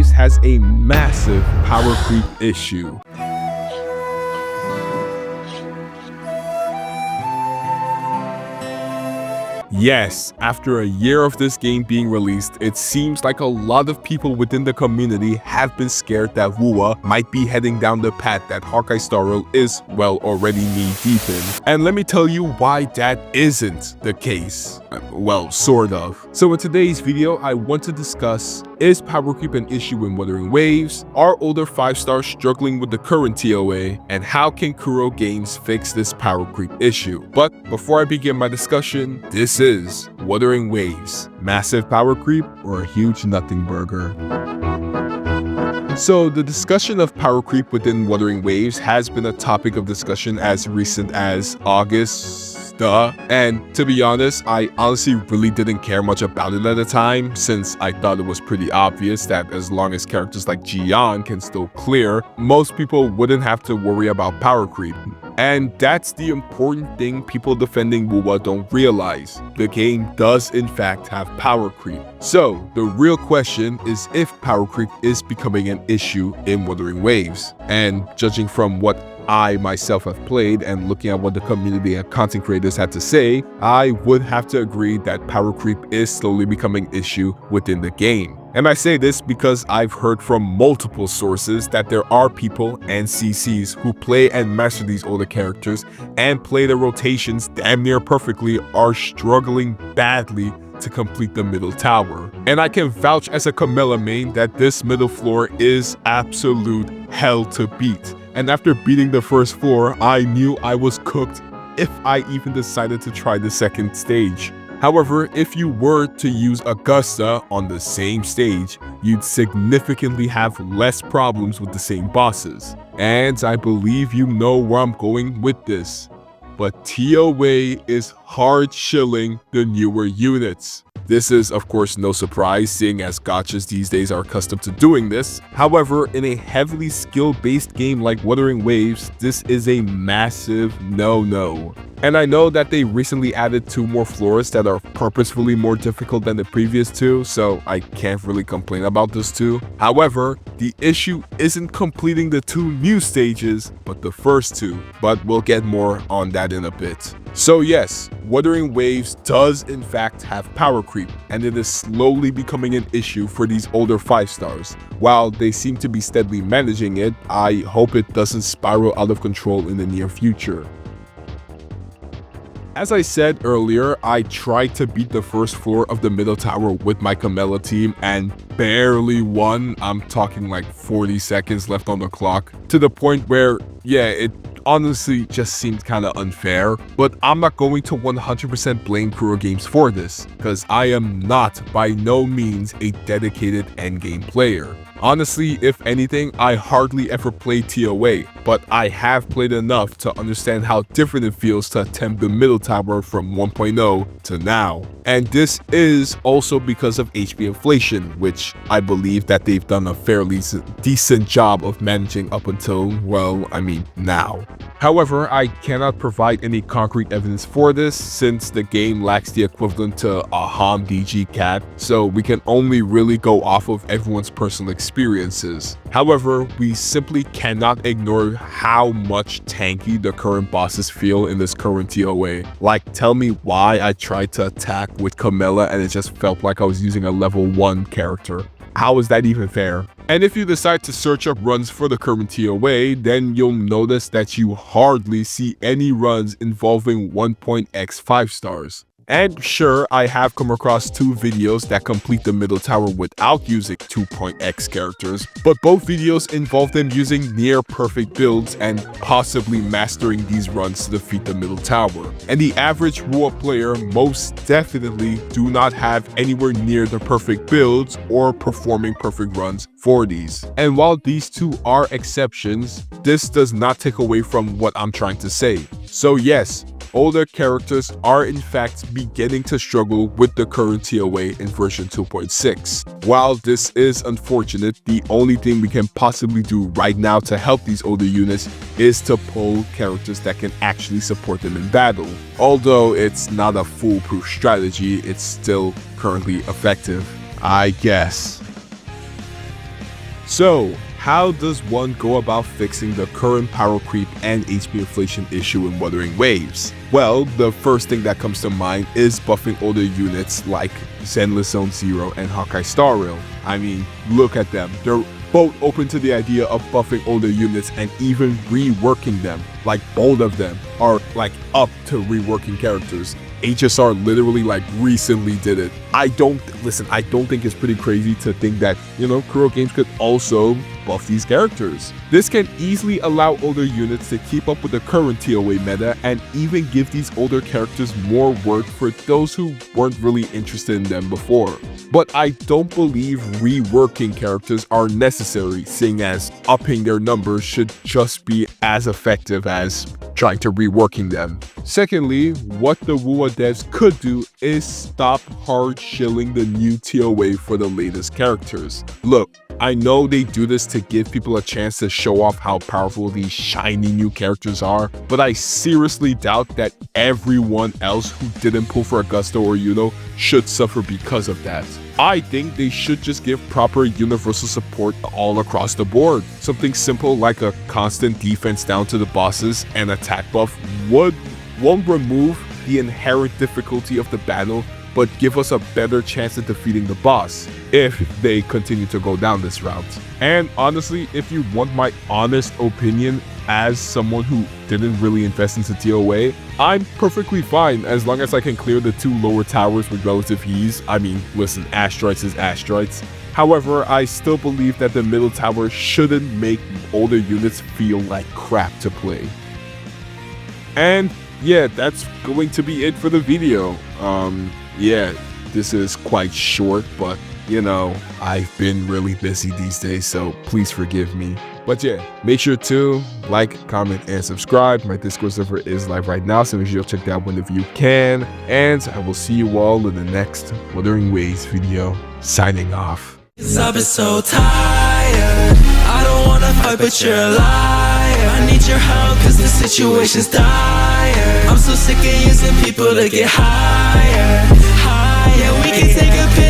Waves has a massive power creep issue. Yes, after a year of this game being released, it seems like a lot of people within the community have been scared that WuWa might be heading down the path that Hawkeye Star Rail is, well, already knee-deep in. And let me tell you why that isn't the case. Well, sort of. So in today's video, I want to discuss, is power creep an issue in Wuthering Waves? Are older 5-stars struggling with the current TOA? And how can Kuro Games fix this power creep issue? But before I begin my discussion, this is Wuthering Waves, massive power creep or a huge nothing burger? So the discussion of power creep within Wuthering Waves has been a topic of discussion as recent as August. And to be honest, I honestly really didn't care much about it at the time, since I thought it was pretty obvious that as long as characters like Jian can still clear, most people wouldn't have to worry about power creep. And that's the important thing people defending WuWa don't realize. The game does in fact have power creep. So the real question is if power creep is becoming an issue in Wuthering Waves. And judging from what I myself have played and looking at what the community and content creators had to say, I would have to agree that power creep is slowly becoming an issue within the game. And I say this because I've heard from multiple sources that there are people and CCs who play and master these older characters and play the rotations damn near perfectly are struggling badly to complete the middle tower. And I can vouch as a Camilla main that this middle floor is absolute hell to beat. And after beating the first floor, I knew I was cooked if I even decided to try the second stage. However, if you were to use Augusta on the same stage, you'd significantly have less problems with the same bosses. And I believe you know where I'm going with this. But TOA is hard shilling the newer units. This is of course no surprise, seeing as gachas these days are accustomed to doing this. However, in a heavily skill-based game like Wuthering Waves, this is a massive no-no. And I know that they recently added 2 more floors that are purposefully more difficult than the previous 2, so I can't really complain about this too. However, the issue isn't completing the 2 new stages, but the first 2. But we'll get more on that in a bit. So yes, Wuthering Waves does in fact have power creep, and it is slowly becoming an issue for these older 5-stars. While they seem to be steadily managing it, I hope it doesn't spiral out of control in the near future. As I said earlier, I tried to beat the first floor of the middle tower with my Camilla team and barely won. I'm talking like 40 seconds left on the clock, to the point where, yeah, it honestly just seemed kinda unfair. But I'm not going to 100% blame Kuro Games for this, because I am not by no means a dedicated endgame player. Honestly, if anything, I hardly ever play TOA, but I have played enough to understand how different it feels to attempt the middle tower from 1.0 to now. And this is also because of HP inflation, which I believe that they've done a fairly decent job of managing up until, well, I mean, now. However, I cannot provide any concrete evidence for this since the game lacks the equivalent to a HOM DG cat, so we can only really go off of everyone's personal experiences. However, we simply cannot ignore how much tanky the current bosses feel in this current TOA. Like, tell me why I tried to attack with Camilla and it just felt like I was using a level 1 character. How is that even fair? And if you decide to search up runs for the current TOA, then you'll notice that you hardly see any runs involving 1.x 5-stars. And sure, I have come across 2 videos that complete the middle tower without using 2.x characters, but both videos involve them using near perfect builds and possibly mastering these runs to defeat the middle tower. And the average WuWa player most definitely do not have anywhere near the perfect builds or performing perfect runs for these. And while these 2 are exceptions, this does not take away from what I'm trying to say. So yes, older characters are in fact beginning to struggle with the current TOA in version 2.6. While this is unfortunate, the only thing we can possibly do right now to help these older units is to pull characters that can actually support them in battle. Although it's not a foolproof strategy, it's still currently effective, I guess. So, how does one go about fixing the current power creep and HP inflation issue in Wuthering Waves? Well, the first thing that comes to mind is buffing older units like Zenless Zone Zero and Hawkeye Star Rail. I mean, look at them. They're both open to the idea of buffing older units and even reworking them. Like, both of them are like up to reworking characters. HSR literally like recently did it. I don't think it's pretty crazy to think that, Kuro Games could also buff these characters. This can easily allow older units to keep up with the current TOA meta and even give these older characters more work for those who weren't really interested in them before. But I don't believe reworking characters are necessary, seeing as upping their numbers should just be as effective as trying to reworking them. Secondly, what the WuWa devs could do is stop hard shilling the new TOA for the latest characters. Look, I know they do this to give people a chance to show off how powerful these shiny new characters are, but I seriously doubt that everyone else who didn't pull for Augusto or Yuno should suffer because of that. I think they should just give proper universal support all across the board. Something simple like a constant defense down to the bosses and attack buff won't remove the inherent difficulty of the battle, but give us a better chance at defeating the boss if they continue to go down this route. And honestly, if you want my honest opinion as someone who didn't really invest into TOA, I'm perfectly fine as long as I can clear the 2 lower towers with relative ease. I mean, listen, Asteroids is Asteroids. However, I still believe that the middle tower shouldn't make older units feel like crap to play. And yeah, that's going to be it for the video. Yeah, this is quite short, but I've been really busy these days, so please forgive me. But yeah, make sure to like, comment, and subscribe. My Discord server is live right now, so make sure you check that out whenever you can. And I will see you all in the next Wuthering Waves video. Signing off. I've been so tired. I don't wanna fight, but you're a liar. I need your help, cause the situation's dire. I'm so sick of using people to get higher. Yeah, we can take a pill.